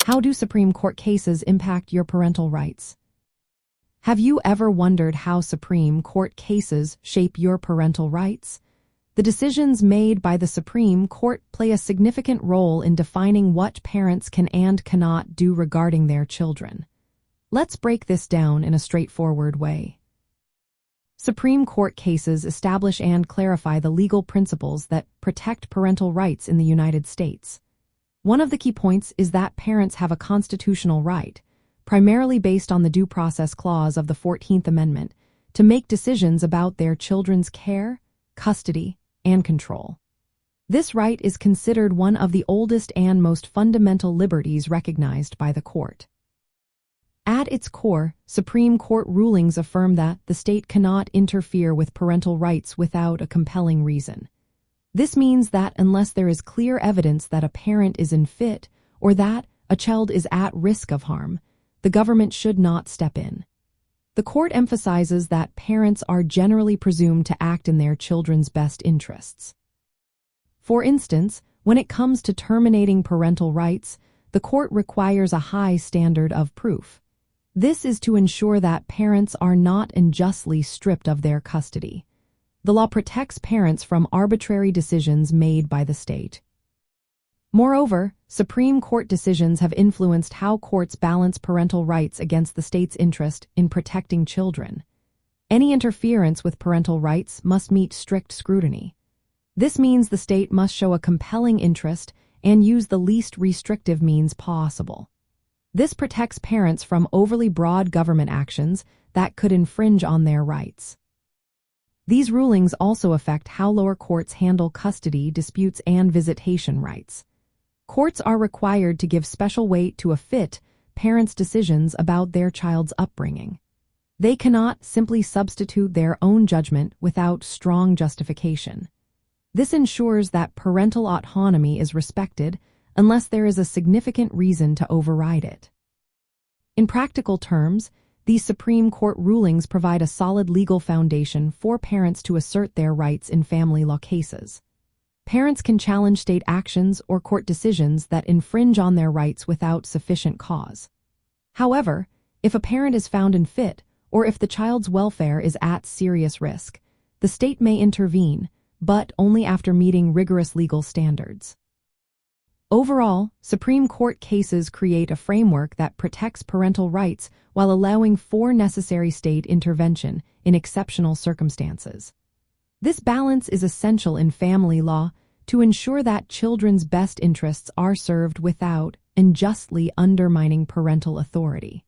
How do Supreme Court cases impact your parental rights? Have you ever wondered how Supreme Court cases shape your parental rights? The decisions made by the Supreme Court play a significant role in defining what parents can and cannot do regarding their children. Let's break this down in a straightforward way. Supreme Court cases establish and clarify the legal principles that protect parental rights in the United States. One of the key points is that parents have a constitutional right, primarily based on the Due Process Clause of the 14th Amendment, to make decisions about their children's care, custody, and control. This right is considered one of the oldest and most fundamental liberties recognized by the court. At its core, Supreme Court rulings affirm that the state cannot interfere with parental rights without a compelling reason. This means that unless there is clear evidence that a parent is unfit or that a child is at risk of harm, the government should not step in. The court emphasizes that parents are generally presumed to act in their children's best interests. For instance, when it comes to terminating parental rights, the court requires a high standard of proof. This is to ensure that parents are not unjustly stripped of their custody. The law protects parents from arbitrary decisions made by the state. Moreover, Supreme Court decisions have influenced how courts balance parental rights against the state's interest in protecting children. Any interference with parental rights must meet strict scrutiny. This means the state must show a compelling interest and use the least restrictive means possible. This protects parents from overly broad government actions that could infringe on their rights. These rulings also affect how lower courts handle custody disputes and visitation rights. Courts are required to give special weight to a fit parents' decisions about their child's upbringing. They cannot simply substitute their own judgment without strong justification. This ensures that parental autonomy is respected unless there is a significant reason to override it. In practical terms, these Supreme Court rulings provide a solid legal foundation for parents to assert their rights in family law cases. Parents can challenge state actions or court decisions that infringe on their rights without sufficient cause. However, if a parent is found unfit or if the child's welfare is at serious risk, the state may intervene, but only after meeting rigorous legal standards. Overall, Supreme Court cases create a framework that protects parental rights while allowing for necessary state intervention in exceptional circumstances. This balance is essential in family law to ensure that children's best interests are served without unjustly undermining parental authority.